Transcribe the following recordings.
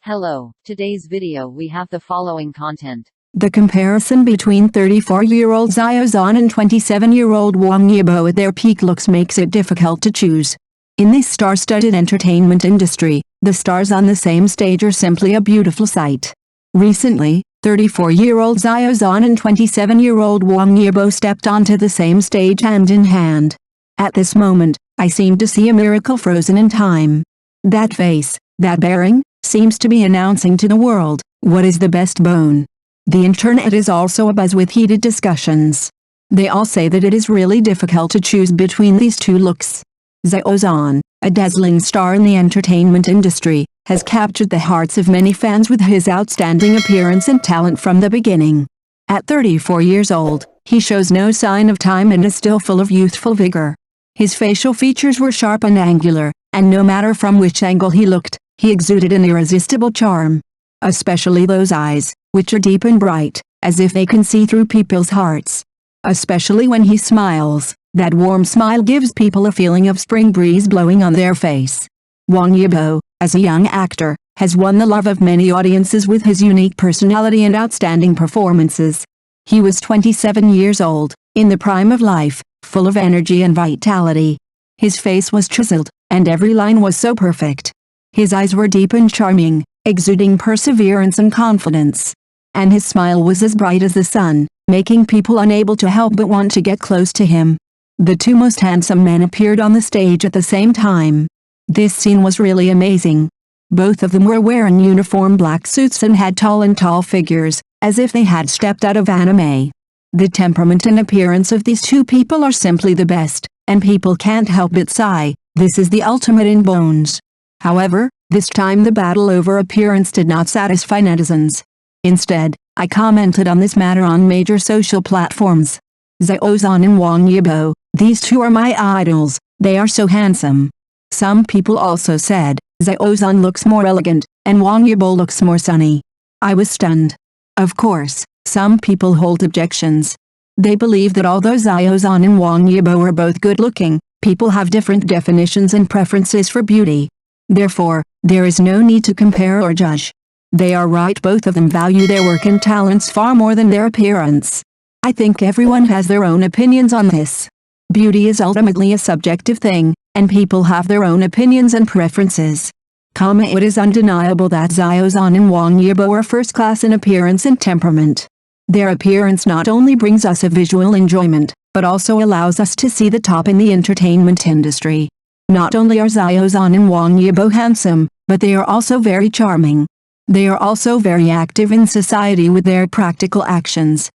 Hello, today's video we have the following content. The comparison between 34-year-old Xiao Zhan and 27-year-old Wang Yibo at their peak looks makes it difficult to choose. In this star-studded entertainment industry, the stars on the same stage are simply a beautiful sight. Recently, 34-year-old Xiao Zhan and 27-year-old Wang Yibo stepped onto the same stage hand in hand. At this moment, I seem to see a miracle frozen in time. That face, that bearing, seems to be announcing to the world, what is the best bone? The internet is also abuzz with heated discussions. They all say that it is really difficult to choose between these two looks. Xiao Zhan, a dazzling star in the entertainment industry, has captured the hearts of many fans with his outstanding appearance and talent from the beginning. At 34 years old, he shows no sign of time and is still full of youthful vigor. His facial features were sharp and angular, and no matter from which angle he looked, he exuded an irresistible charm. Especially those eyes, which are deep and bright, as if they can see through people's hearts. Especially when he smiles, that warm smile gives people a feeling of spring breeze blowing on their face. Wang Yibo, as a young actor, has won the love of many audiences with his unique personality and outstanding performances. He was 27 years old, in the prime of life, full of energy and vitality. His face was chiseled, and every line was so perfect. His eyes were deep and charming, exuding perseverance and confidence. And his smile was as bright as the sun, making people unable to help but want to get close to him. The two most handsome men appeared on the stage at the same time. This scene was really amazing. Both of them were wearing uniform black suits and had tall figures, as if they had stepped out of anime. The temperament and appearance of these two people are simply the best, and people can't help but sigh, this is the ultimate in bones. However, this time the battle over appearance did not satisfy netizens. Instead, I commented on this matter on major social platforms. Xiao Zhan and Wang Yibo, these two are my idols, they are so handsome. Some people also said, Xiao Zhan looks more elegant, and Wang Yibo looks more sunny. I was stunned. Of course, some people hold objections. They believe that although Xiao Zhan and Wang Yibo are both good-looking, people have different definitions and preferences for beauty. Therefore, there is no need to compare or judge. They are right, both of them value their work and talents far more than their appearance. I think everyone has their own opinions on this. Beauty is ultimately a subjective thing, and people have their own opinions and preferences. It is undeniable that Xiao Zhan and Wang Yibo are first class in appearance and temperament. Their appearance not only brings us a visual enjoyment, but also allows us to see the top in the entertainment industry. Not only are Xiao Zhan and Wang Yibo handsome, but they are also very charming. They are also very active in society with their practical actions.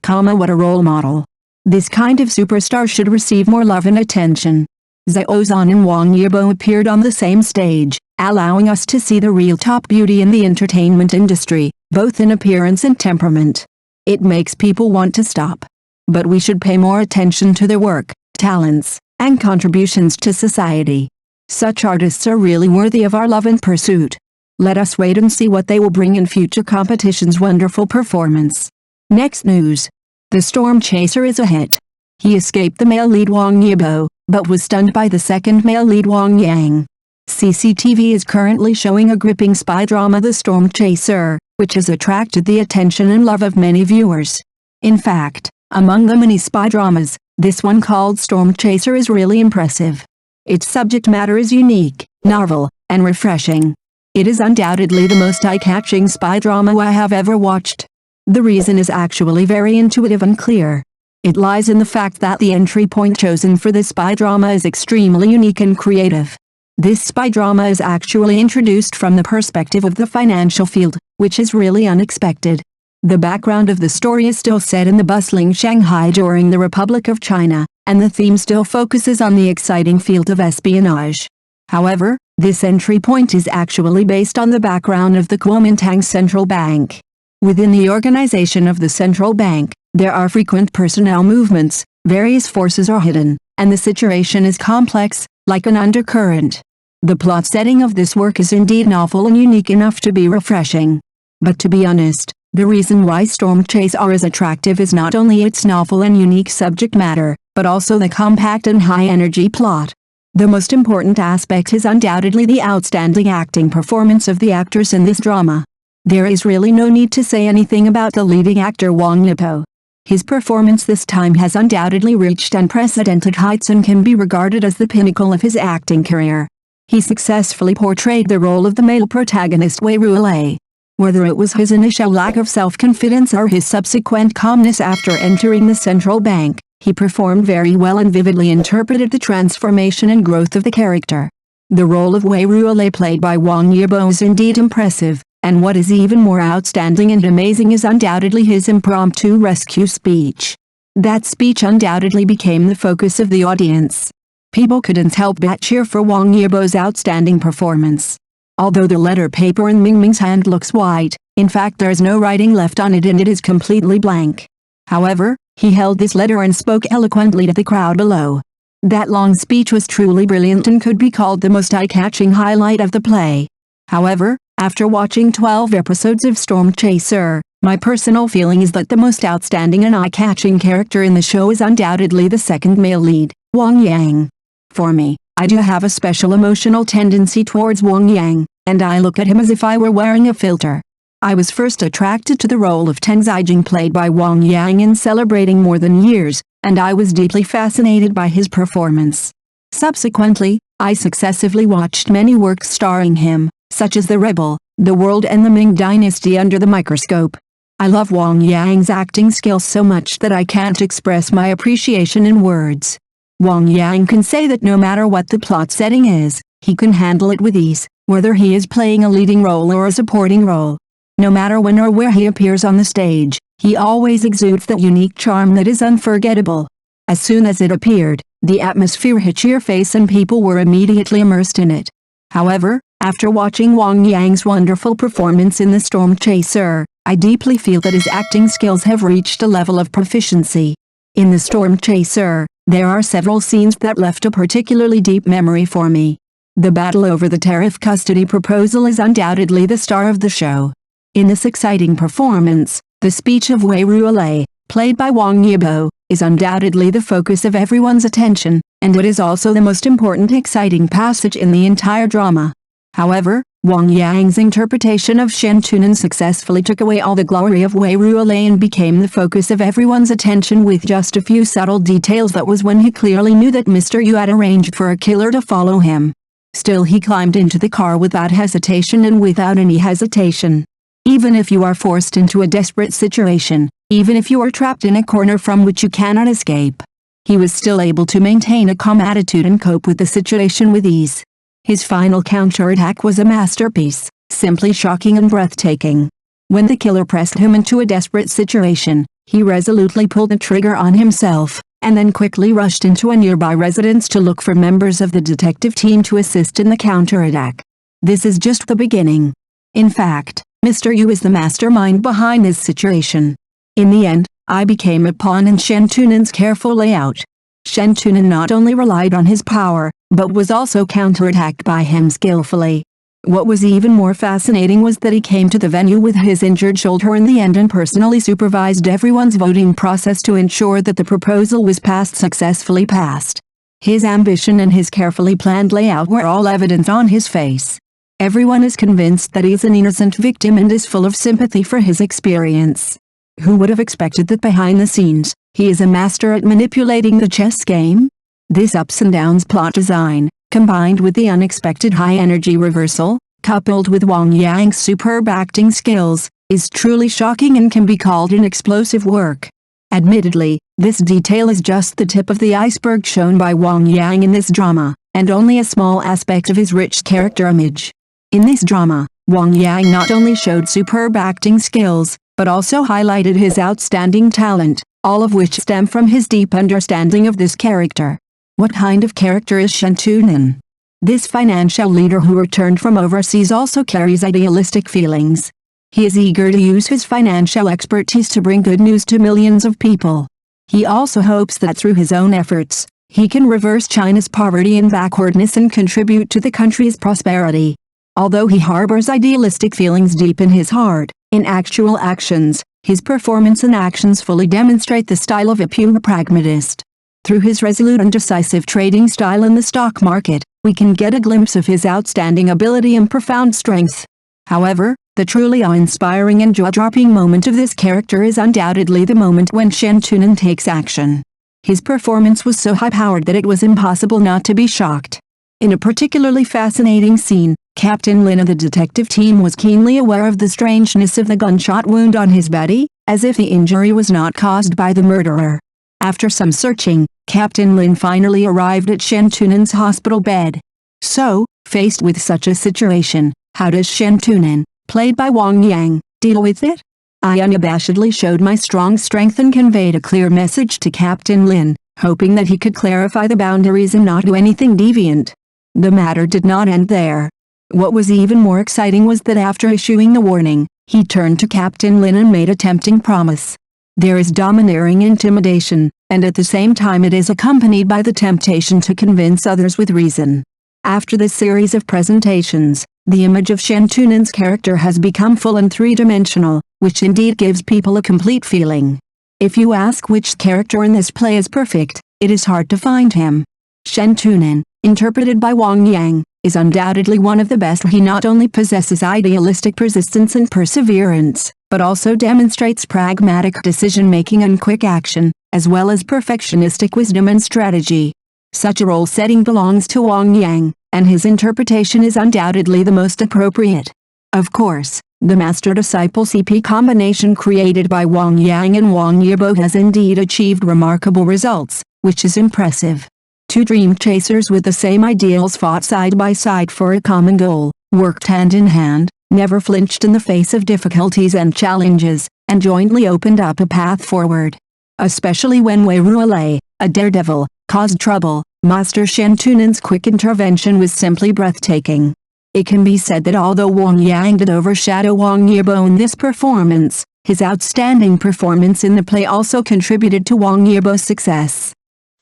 What a role model. This kind of superstar should receive more love and attention. Xiao Zhan and Wang Yibo appeared on the same stage, allowing us to see the real top beauty in the entertainment industry, both in appearance and temperament. It makes people want to stop. But we should pay more attention to their work, talents, and contributions to society. Such artists are really worthy of our love and pursuit. Let us wait and see what they will bring in future competitions. Wonderful performance. Next news. The Stormchaser is a hit. He escaped the male lead Wang Yibo, but was stunned by the second male lead Wang Yang. CCTV is currently showing a gripping spy drama The Stormchaser, which has attracted the attention and love of many viewers. In fact, among the many spy dramas, this one called Stormchaser is really impressive. Its subject matter is unique, novel, and refreshing. It is undoubtedly the most eye-catching spy drama I have ever watched. The reason is actually very intuitive and clear. It lies in the fact that the entry point chosen for this spy drama is extremely unique and creative. This spy drama is actually introduced from the perspective of the financial field, which is really unexpected. The background of the story is still set in the bustling Shanghai during the Republic of China, and the theme still focuses on the exciting field of espionage. However, this entry point is actually based on the background of the Kuomintang Central Bank. Within the organization of the central bank, there are frequent personnel movements, various forces are hidden, and the situation is complex, like an undercurrent. The plot setting of this work is indeed novel and unique enough to be refreshing. But to be honest, the reason why Stormchaser is attractive is not only its novel and unique subject matter, but also the compact and high-energy plot. The most important aspect is undoubtedly the outstanding acting performance of the actors in this drama. There is really no need to say anything about the leading actor Wang Yibo. His performance this time has undoubtedly reached unprecedented heights and can be regarded as the pinnacle of his acting career. He successfully portrayed the role of the male protagonist Wei Ruolei. Whether it was his initial lack of self-confidence or his subsequent calmness after entering the central bank, he performed very well and vividly interpreted the transformation and growth of the character. The role of Wei Ruolei played by Wang Yibo is indeed impressive, and what is even more outstanding and amazing is undoubtedly his impromptu rescue speech. That speech undoubtedly became the focus of the audience. People couldn't help but cheer for Wang Yibo's outstanding performance. Although the letter paper in Ming Ming's hand looks white, in fact there is no writing left on it and it is completely blank. However, he held this letter and spoke eloquently to the crowd below. That long speech was truly brilliant and could be called the most eye-catching highlight of the play. However, after watching 12 episodes of Stormchaser, my personal feeling is that the most outstanding and eye-catching character in the show is undoubtedly the second male lead, Wang Yang. For me, I do have a special emotional tendency towards Wang Yang, and I look at him as if I were wearing a filter. I was first attracted to the role of Teng Zijing played by Wang Yang in Celebrating More Than Years, and I was deeply fascinated by his performance. Subsequently, I successively watched many works starring him, such as The Rebel, The World and the Ming Dynasty Under the Microscope. I love Wang Yang's acting skills so much that I can't express my appreciation in words. Wang Yang can say that no matter what the plot setting is, he can handle it with ease, whether he is playing a leading role or a supporting role. No matter when or where he appears on the stage, he always exudes that unique charm that is unforgettable. As soon as it appeared, the atmosphere hit your face and people were immediately immersed in it. However, after watching Wang Yang's wonderful performance in The Stormchaser, I deeply feel that his acting skills have reached a level of proficiency. In The Stormchaser, there are several scenes that left a particularly deep memory for me. The battle over the tariff custody proposal is undoubtedly the star of the show. In this exciting performance, the speech of Wei Ruolei, played by Wang Yibo, is undoubtedly the focus of everyone's attention, and it is also the most important exciting passage in the entire drama. However, Wang Yang's interpretation of Shen Tunan successfully took away all the glory of Wei Ruolei and became the focus of everyone's attention with just a few subtle details. That was when he clearly knew that Mr. Yu had arranged for a killer to follow him. Still he climbed into the car without hesitation and without any hesitation. Even if you are forced into a desperate situation, even if you are trapped in a corner from which you cannot escape, he was still able to maintain a calm attitude and cope with the situation with ease. His final counterattack was a masterpiece, simply shocking and breathtaking. When the killer pressed him into a desperate situation, he resolutely pulled the trigger on himself, and then quickly rushed into a nearby residence to look for members of the detective team to assist in the counterattack. This is just the beginning. In fact, Mr. Yu is the mastermind behind this situation. In the end, I became a pawn in Shen Tunan's careful layout. Shen Tunan not only relied on his power, but was also counterattacked by him skillfully. What was even more fascinating was that he came to the venue with his injured shoulder in the end and personally supervised everyone's voting process to ensure that the proposal was successfully passed. His ambition and his carefully planned layout were all evident on his face. Everyone is convinced that he is an innocent victim and is full of sympathy for his experience. Who would have expected that behind the scenes, he is a master at manipulating the chess game? This ups and downs plot design, combined with the unexpected high-energy reversal, coupled with Wang Yang's superb acting skills, is truly shocking and can be called an explosive work. Admittedly, this detail is just the tip of the iceberg shown by Wang Yang in this drama, and only a small aspect of his rich character image. In this drama, Wang Yang not only showed superb acting skills, but also highlighted his outstanding talent, all of which stem from his deep understanding of this character. What kind of character is Shen Tunan? This financial leader who returned from overseas also carries idealistic feelings. He is eager to use his financial expertise to bring good news to millions of people. He also hopes that through his own efforts, he can reverse China's poverty and backwardness and contribute to the country's prosperity. Although he harbors idealistic feelings deep in his heart, in actual actions, his performance and actions fully demonstrate the style of a pure pragmatist. Through his resolute and decisive trading style in the stock market, we can get a glimpse of his outstanding ability and profound strength. However, the truly awe-inspiring and jaw-dropping moment of this character is undoubtedly the moment when Shen Tunan takes action. His performance was so high-powered that it was impossible not to be shocked. In a particularly fascinating scene, Captain Lin of the detective team was keenly aware of the strangeness of the gunshot wound on his body, as if the injury was not caused by the murderer. After some searching, Captain Lin finally arrived at Shen Tunan's hospital bed. So, faced with such a situation, how does Shen Tunan, played by Wang Yang, deal with it? I unabashedly showed my strong strength and conveyed a clear message to Captain Lin, hoping that he could clarify the boundaries and not do anything deviant. The matter did not end there. What was even more exciting was that after issuing the warning, he turned to Captain Lin and made a tempting promise. There is domineering intimidation, and at the same time it is accompanied by the temptation to convince others with reason. After this series of presentations, the image of Shen Tunan's character has become full and three-dimensional, which indeed gives people a complete feeling. If you ask which character in this play is perfect, it is hard to find him. Shen Tunan, interpreted by Wang Yang, is undoubtedly one of the best. He not only possesses idealistic persistence and perseverance, but also demonstrates pragmatic decision-making and quick action, as well as perfectionistic wisdom and strategy. Such a role setting belongs to Wang Yang, and his interpretation is undoubtedly the most appropriate. Of course, the master-disciple CP combination created by Wang Yang and Wang Yibo has indeed achieved remarkable results, which is impressive. Two dream chasers with the same ideals fought side by side for a common goal, worked hand in hand, never flinched in the face of difficulties and challenges, and jointly opened up a path forward. Especially when Wei Ruolei, a daredevil, caused trouble, Master Shen Tunan's quick intervention was simply breathtaking. It can be said that although Wang Yang did overshadow Wang Yibo in this performance, his outstanding performance in the play also contributed to Wang Yibo's success.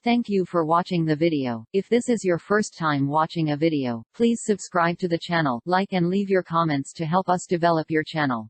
Thank you for watching the video. If this is your first time watching a video, please subscribe to the channel, like and leave your comments to help us develop your channel.